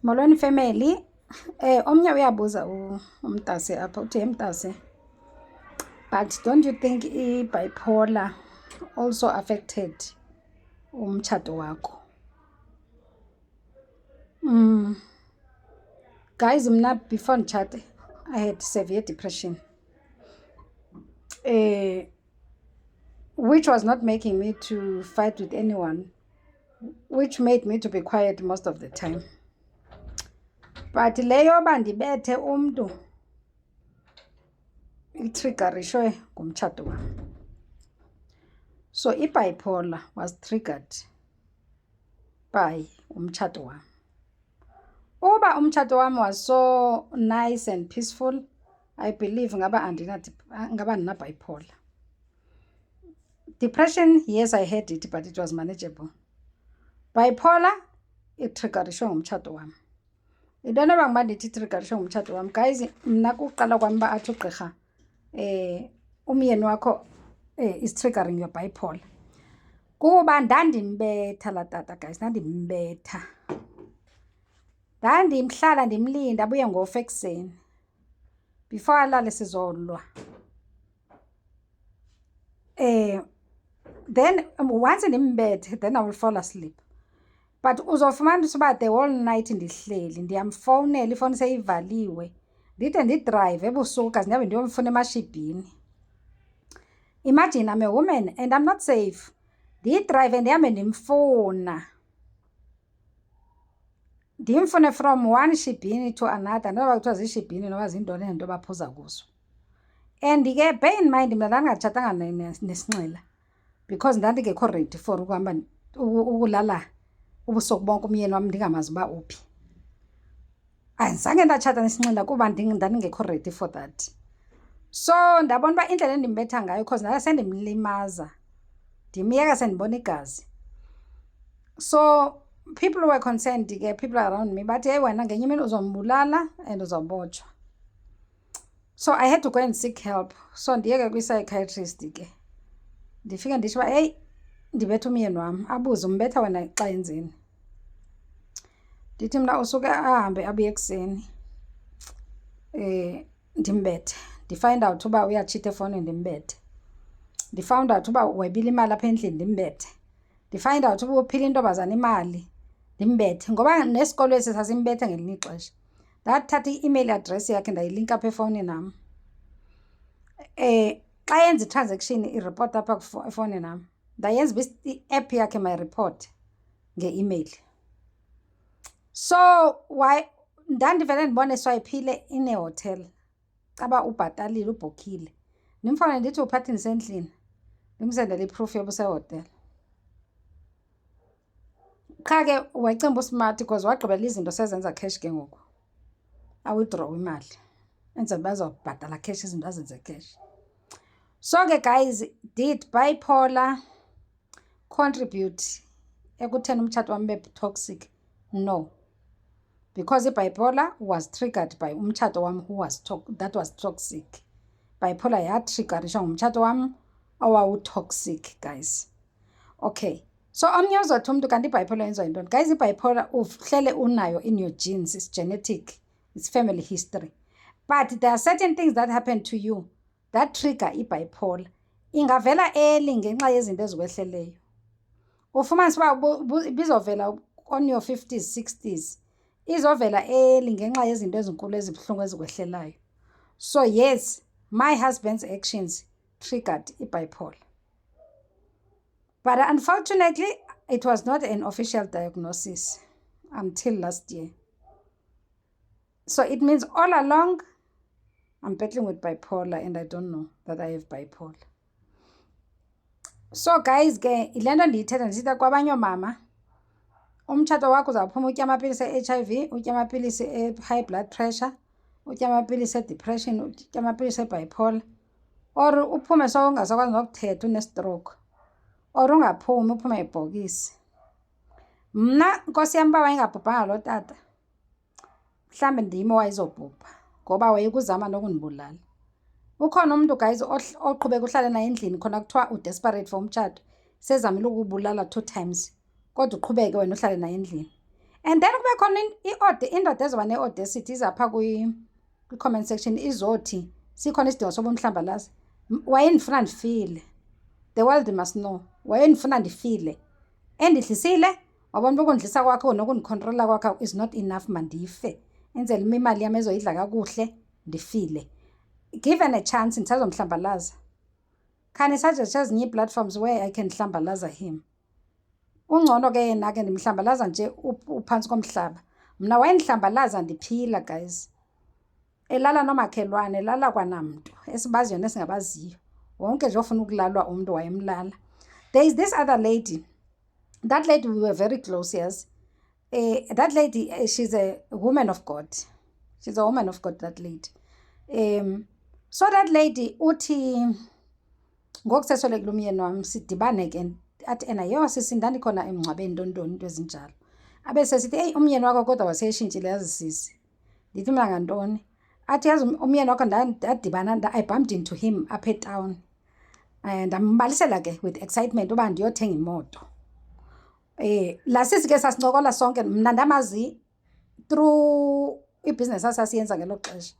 Molweni family. Omnye uyabuza umntase apha uthi mntase, but don't you think i-bipolar also affected umtshato wakho? Guys, mna before nditshate I had severe depression, which was not making me to fight with anyone, which made me to be quiet most of the time. But leyo yoba ndibethe umntu itriggerishwe ngumtshato wam. So i-bipolar was triggered by umtshato wam. Uba umtshato wam was so nice and peaceful, I believe ngaba ndina-bipolar. Depression, yes, I had it, but it was manageable. Bipolar, itriggerishwe ngumtshato wam. Into enoba ngoba ndithi itriggerishwe ngumtshato wam, guys, mna kuqala kwam uba athi ugqirha umyeni wakho is triggering your bipolar, kuba ndandimbetha laa tata, guys, ndandimbetha. Ndandimhlala ndimlinda abuye ngofa ekuseni before alale sizolwa. Then once ndimbethe, then I will fall asleep. But uzofumanisa uba the whole night ndihleli ndiyamfowunela, ifowuni seyivaliwe, ndide ndidrayive ebusuku kazi ndihambe ndiyomfuna emashibhini. Imagine I'm a woman and I'm not safe. Ndiyidrayive ndihambe ndimfuna. Ndimfune from one shibhini to another, noba kuthiwa zishibhini noba zintoni nento baphuza kuzo. And ke bear in mind mna ndandingatshatanga nesinxila because ndandingekho ready for ukuhamba ukulala ubusuku bonke umyeni wam ndingamazi uba uphi. Azange ndatshata nesinxila kuba ndandingekho ready for that. So ndabona uba indlela endimbetha ngayo because ndala sendimlimaza, ndimyeka sendibona igazi. So people were concerned ke, people around me, bathi hey wena ngenye imini uzombulala and uzobotshwa. So I had to go and seek help. So ndiyeke kwi-psychiatrist ke, ndifike nditsho uba hey ndibetha umyeni wam, abuze umbetha wena xa enzeni. Ndithi mna usuke ahambe abuye ekuseni ndimbethe, ndifind out uba uyatshita efowunini ndimbethe, ndifound out uba webile imali apha endlini ndimbethe, ndifind out uba uphila intombazana imali ndimbethe, ngoba nesikolo esi sasimbethe ngelinye ixesha. Ndathatha i-email address yakhe ndayilinka apha efowunini nam. Xa yenza i-transaction iripoti apha efowunini nam, ndayenza i-app yakhe my report nge-email. So ndandivele ndibone swayiphile inehotel, caba ubhatalile ubhukhile. Ndimfowunele ndithi uphathini sendlini, ndimsendele iproof yobusehotel. Qha ke wacinga usmart because wagqibela izinto sezenza cash ke ngoku, awithdraw imali enzela bazawubhatala cash, izinto azenze cash. So ke guys, did bipolar contribute ekutheni umtshato wam ube toxic? No, because i-bipolar was triggered by umtshato wam that was toxic. Bipolar yatriggerishwa ngumtshato wam owawutoxic, guys. Okay, so omnye uzothi umntu kanti i-bipolar yenziwa yintoni? Guys, i-bipolar uhlele unayo in your genes, it's genetic, it's family history. But there are certain things that happen to you that trigger i-bipolar. Ingavela early ngenxa yezinto ezikwehleleyo. Ufumanise uba ibizovela on your 50s, 60s. Izovela early ngenxa yezinto ezinkulu ezibuhlungu ezikwehlelayo. So yes, my husband's actions triggered i-bipolar. But unfortunately, it was not an official diagnosis until last year. So it means all along, I'm battling with bipolar and I don't know that I have bipolar. So guys, ke ile nto ndiyithetha ndisithi kwabanye oomama, umtshato wakho uzawuphuma utya amapilisi e-HIV, utya amapilisi e-high blood pressure, utya amapilisi e-depression, utya amapilisi e-bipolar, or uphume sowungasakwazi nokuthetha unestroke, or ungaphumi uphume ibhokisi. Mna nkosi yam uba wayengabhubhanga loo tata, mhlawumbi ndim owayezobhubha ngoba wayekuzama nokundibulala. Ukhona umntu guys oqhubeka uhlala naye endlini khona kuthiwa udesperate for umtshato, sezamile ukubulala 2 times, kodwa uqhubeke wena uhlale naye endlini. And then kube khona indoda ezoba ne-audacity izapha kwi-comment section izothi sikhona isidingo soba umhlambalazi. Wayendifuna ndifile, the world must know. Wayendifuna ndifile, endihlisile wabona ukundlisa kwakho nokundicontrola kwakho is not enough, mandife enzela uma imali yami ezoyidla kakuhle ndifile. Given a chance ndisazomhlambalaza. Khani suggest ezinye ii-platforms where I can hlambalaza him. Ungcono ke yena ke ndimhlambalaza nje uphantsi komhlaba. Mna wayendihlambalaza ndiphila, guys. Elala nomakhelwane, elala kwanamntu esibaziyo nesingabaziyo. Wonke nje ofuna ukulalwa umntu wayemlala. There is this other lady. That lady, we were very close, yes. That lady, she's a woman of God. She's a woman of God, that lady. So that lady, uthi ngokuseswelekile umyeni wami sidibane ke athi ena yo sisi ndandikhona emngcwabeni ntontoni into ezinjalo. Abe sesithi hey umyeni wakho kodwa waseshintshile yazi sisi. Ndithi mina ngantoni? Athi yazi umyeni wakho ndadibana I bumped into him up at town. Ndambalisela ke with excitement uba ndiyothenga imoto. La sisi ke sasincokola sonke, mna ndamazi through i-business asasiyenza ngelo xesha.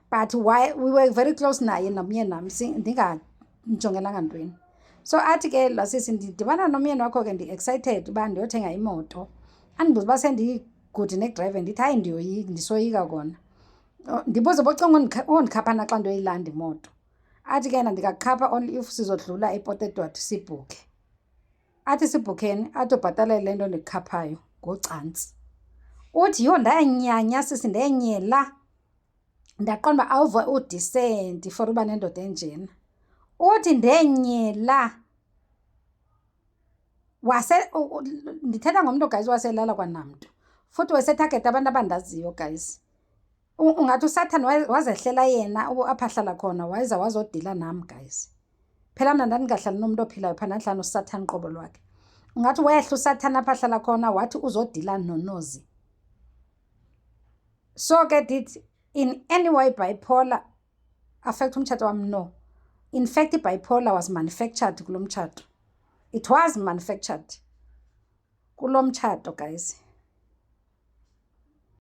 But why we were very close naye nomyeni nami ndingajongelanga ntweni. So athi ke la sisi ndidibana nomyeni wakho ke ndi-excited uba ndiyothenga imoto. Andibuza uba sendiyi-good nekudrive, ndithi hayi ndisoyika kona. Ndibuza bocinga undikhaphana xa ndoyilanda imoto. Athi ke ndingakukhapha only if sizodlula ePort Edward sibhukhe. Athi sibhukheni athi ubhatalele le nto ndikukhaphayo ngocantsi. Uthi yho ndanyanya sisi ndenyela. Ndaqonda uba awuva udecent for uba nendoda enjena. Uthi ndenyela. Ndithetha ngomntu guys waselala kwanamntu. Futhi wayesethagetha abantu abandaziyo guys. Ungathi uSathane wazehlela yena apha ahlala khona wayeza wazodila nam guys. Phela mna ndandingahlali nomntu ophilayo phana ndandhlala noSathane qobo lwakhe. Ungathi wayehla uSathane apha ahlala khona wathi uzodila nonozi. So ke dithi in any way bipolar affect umtshato wami? No. In fact bipolar was manufactured kulo mtshato. It was manufactured kulo mtshato guys.